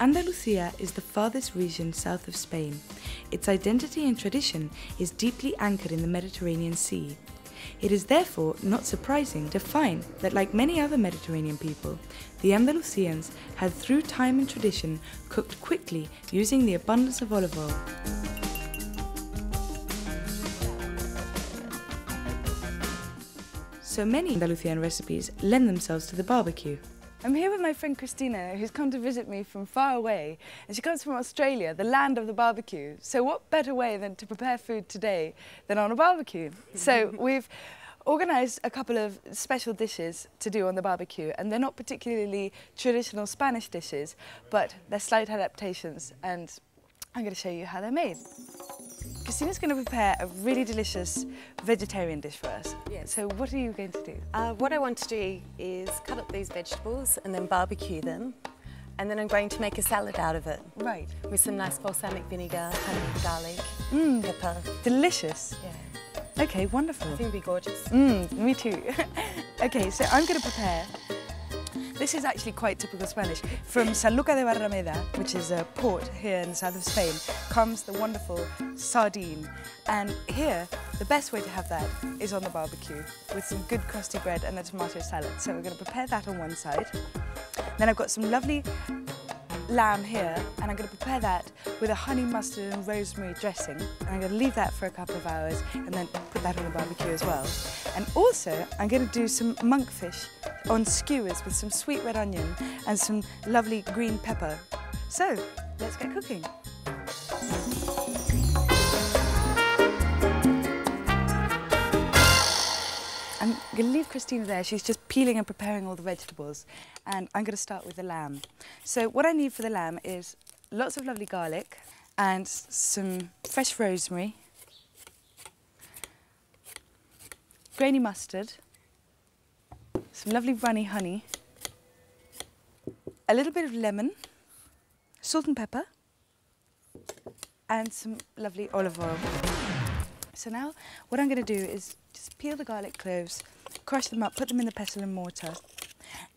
Andalusia is the farthest region south of Spain. Its identity and tradition is deeply anchored in the Mediterranean Sea. It is therefore not surprising to find that, like many other Mediterranean people, the Andalusians had through time and tradition cooked quickly using the abundance of olive oil. So many Andalusian recipes lend themselves to the barbecue. I'm here with my friend Christina, who's come to visit me from far away, and she comes from Australia, the land of the barbecue. So what better way than to prepare food today than on a barbecue? So we've organised a couple of special dishes to do on the barbecue, and they're not particularly traditional Spanish dishes, but they're slight adaptations, and I'm going to show you how they're made. Christina's going to prepare a really delicious vegetarian dish for us. Yes. So what are you going to do? What I want to do is cut up these vegetables and then barbecue them, and then I'm going to make a salad out of it. Right. With some nice balsamic vinegar, honey, garlic, pepper. Delicious. Yeah. Okay, wonderful. I think it'd be gorgeous. Me too. Okay, so I'm going to prepare. This is actually quite typical Spanish. From Sanlúcar de Barrameda, which is a port here in the south of Spain, comes the wonderful sardine. And here, the best way to have that is on the barbecue with some good crusty bread and a tomato salad. So we're going to prepare that on one side. Then I've got some lovely lamb here, and I'm going to prepare that with a honey mustard and rosemary dressing. And I'm going to leave that for a couple of hours and then put that on the barbecue as well. And also, I'm going to do some monkfish on skewers with some sweet red onion and some lovely green pepper. So, let's get cooking. I'm going to leave Christina there. She's just peeling and preparing all the vegetables. And I'm going to start with the lamb. So what I need for the lamb is lots of lovely garlic and some fresh rosemary, grainy mustard, some lovely runny honey, a little bit of lemon, salt and pepper, and some lovely olive oil. So now what I'm going to do is just peel the garlic cloves, crush them up, put them in the pestle and mortar,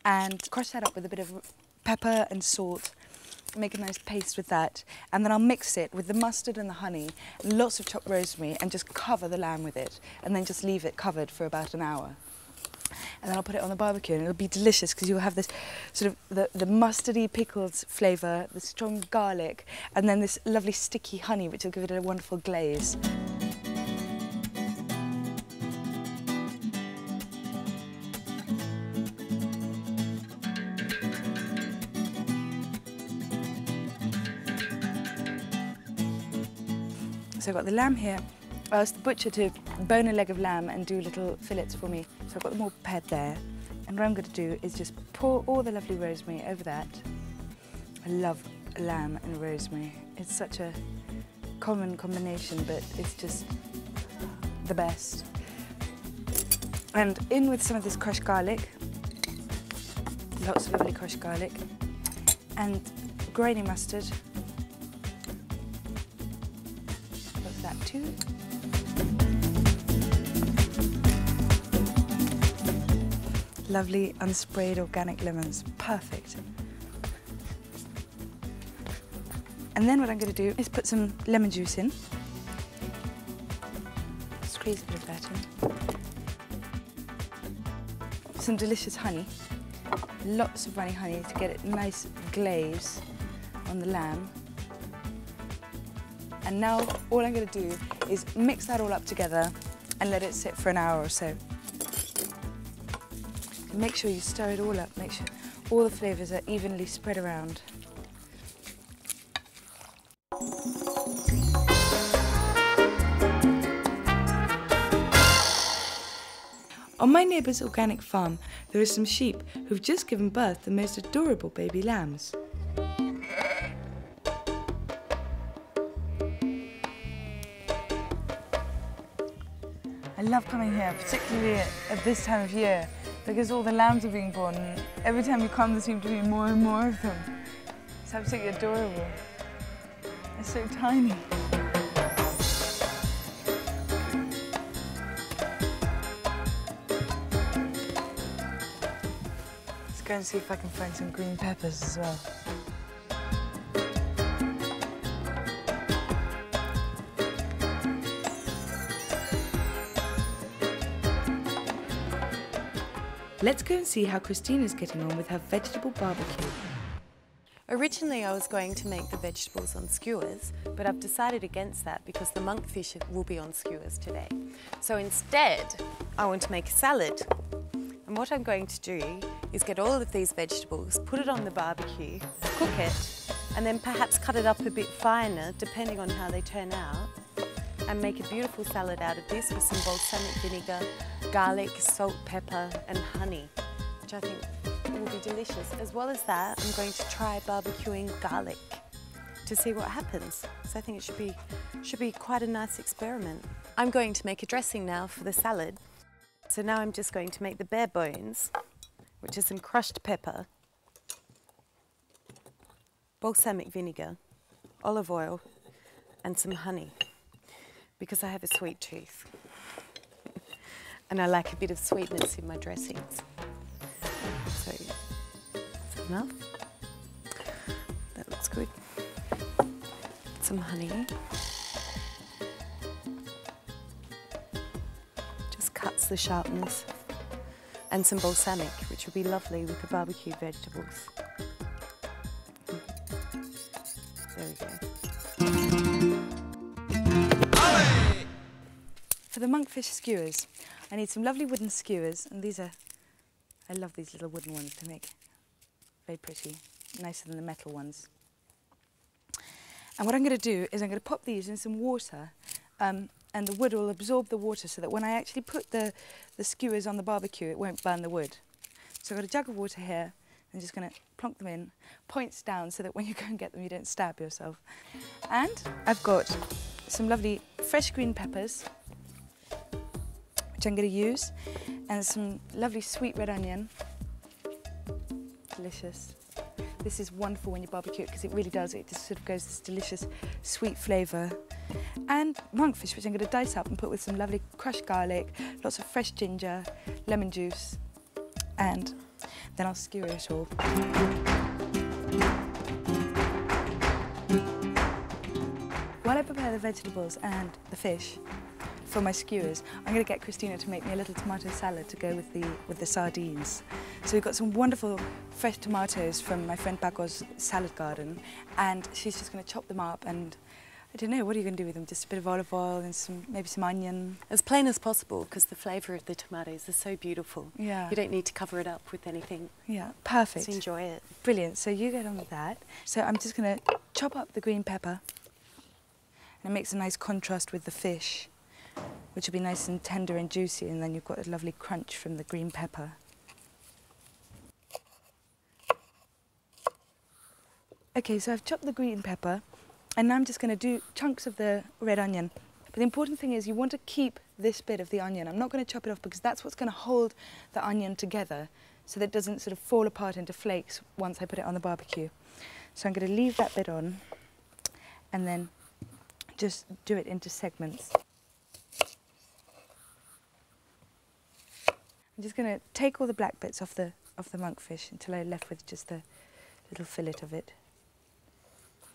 and crush that up with a bit of pepper and salt, make a nice paste with that, and then I'll mix it with the mustard and the honey, and lots of chopped rosemary, and just cover the lamb with it, and then just leave it covered for about an hour. And then I'll put it on the barbecue, and it'll be delicious because you'll have this sort of the mustardy pickled flavour, the strong garlic, and then this lovely sticky honey, which will give it a wonderful glaze. So I've got the lamb here. I asked the butcher to bone a leg of lamb and do little fillets for me. So I've got them all prepared there. And what I'm going to do is just pour all the lovely rosemary over that. I love lamb and rosemary. It's such a common combination, but it's just the best. And in with some of this crushed garlic. Lots of lovely crushed garlic. And grainy mustard. That too. Lovely unsprayed organic lemons, perfect. And then what I'm going to do is put some lemon juice in. Squeeze a bit of that in. Some delicious honey. Lots of runny honey to get a nice glaze on the lamb. And now all I'm going to do is mix that all up together and let it sit for an hour or so. And make sure you stir it all up, make sure all the flavours are evenly spread around. On my neighbour's organic farm, there are some sheep who've just given birth to the most adorable baby lambs. I love coming here, particularly at this time of year, because all the lambs are being born. And every time you come, there seem to be more and more of them. It's absolutely adorable. They're so tiny. Let's go and see if I can find some green peppers as well. Let's go and see how Christina's getting on with her vegetable barbecue. Originally I was going to make the vegetables on skewers, but I've decided against that because the monkfish will be on skewers today. So instead, I want to make a salad. And what I'm going to do is get all of these vegetables, put it on the barbecue, cook it, and then perhaps cut it up a bit finer, depending on how they turn out, and make a beautiful salad out of this with some balsamic vinegar, garlic, salt, pepper, and honey, which I think will be delicious. As well as that, I'm going to try barbecuing garlic to see what happens. So I think it should be quite a nice experiment. I'm going to make a dressing now for the salad. So now I'm just going to make the bare bones, which is some crushed pepper, balsamic vinegar, olive oil, and some honey, because I have a sweet tooth. And I like a bit of sweetness in my dressings. So, that's enough. That looks good. Some honey. Just cuts the sharpness. And some balsamic, which would be lovely with the barbecued vegetables. There we go. For the monkfish skewers, I need some lovely wooden skewers, and these are, I love these little wooden ones to make. Very pretty, nicer than the metal ones. And what I'm going to do is I'm going to pop these in some water, and the wood will absorb the water so that when I actually put the skewers on the barbecue, it won't burn the wood. So I've got a jug of water here. I'm just going to plonk them in, points down, so that when you go and get them, you don't stab yourself. And I've got some lovely fresh green peppers, which I'm going to use, and some lovely sweet red onion. Delicious. This is wonderful when you barbecue it because it really does. It just sort of goes this delicious sweet flavour. And monkfish, which I'm going to dice up and put with some lovely crushed garlic, lots of fresh ginger, lemon juice, and then I'll skewer it all. While I prepare the vegetables and the fish for my skewers, I'm going to get Christina to make me a little tomato salad to go with the sardines. So we've got some wonderful fresh tomatoes from my friend Paco's salad garden, and she's just going to chop them up, and I don't know, what are you going to do with them? Just a bit of olive oil and maybe some onion? As plain as possible, because the flavour of the tomatoes is so beautiful. Yeah. You don't need to cover it up with anything. Yeah, perfect. Just enjoy it. Brilliant, so you get on with that. So I'm just going to chop up the green pepper, and it makes a nice contrast with the fish, which will be nice and tender and juicy, and then you've got a lovely crunch from the green pepper. Okay, so I've chopped the green pepper, and now I'm just going to do chunks of the red onion. But the important thing is you want to keep this bit of the onion. I'm not going to chop it off because that's what's going to hold the onion together so that it doesn't sort of fall apart into flakes once I put it on the barbecue. So I'm going to leave that bit on and then just do it into segments. I'm just going to take all the black bits off the monkfish until I'm left with just the little fillet of it,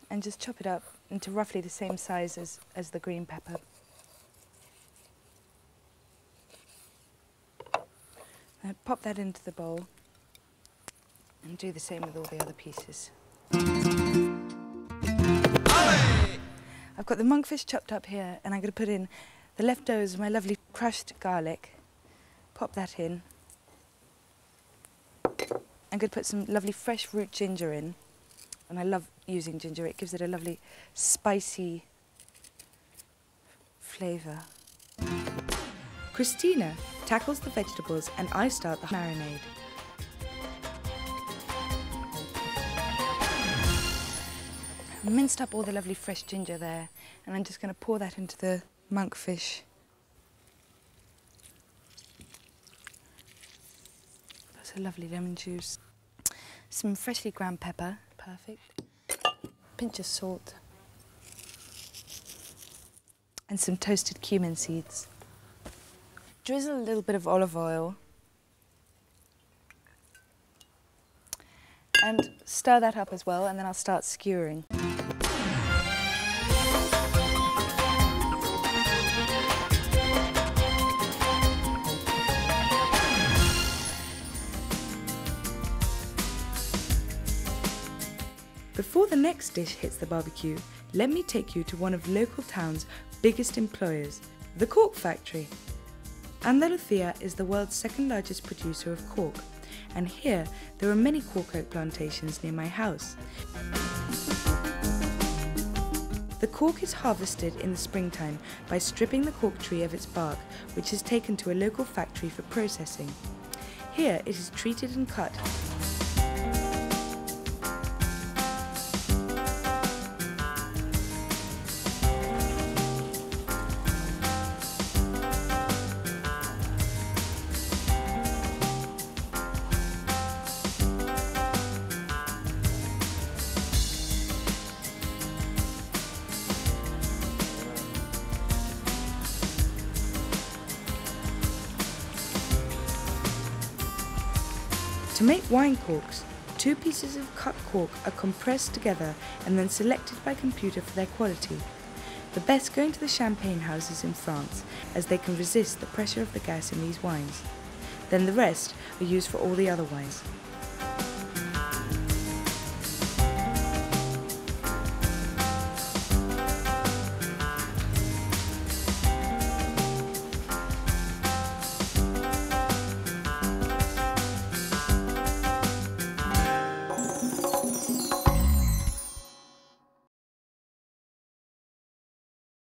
and just chop it up into roughly the same size as the green pepper. And pop that into the bowl and do the same with all the other pieces. I've got the monkfish chopped up here, and I'm going to put in the leftovers of my lovely crushed garlic. Pop that in. I'm going to put some lovely fresh root ginger in, and I love using ginger. It gives it a lovely spicy flavour. Christina tackles the vegetables and I start the marinade. I minced up all the lovely fresh ginger there, and I'm just going to pour that into the monkfish. That's a lovely lemon juice. Some freshly ground pepper, perfect. Pinch of salt. And some toasted cumin seeds. Drizzle a little bit of olive oil. And stir that up as well, and then I'll start skewering. Before the next dish hits the barbecue, let me take you to one of local town's biggest employers, the cork factory. Andalucía is the world's second largest producer of cork, and here there are many cork oak plantations near my house. The cork is harvested in the springtime by stripping the cork tree of its bark, which is taken to a local factory for processing. Here it is treated and cut. To make wine corks, 2 pieces of cut cork are compressed together and then selected by computer for their quality. The best going to the champagne houses in France, as they can resist the pressure of the gas in these wines. Then the rest are used for all the other wines.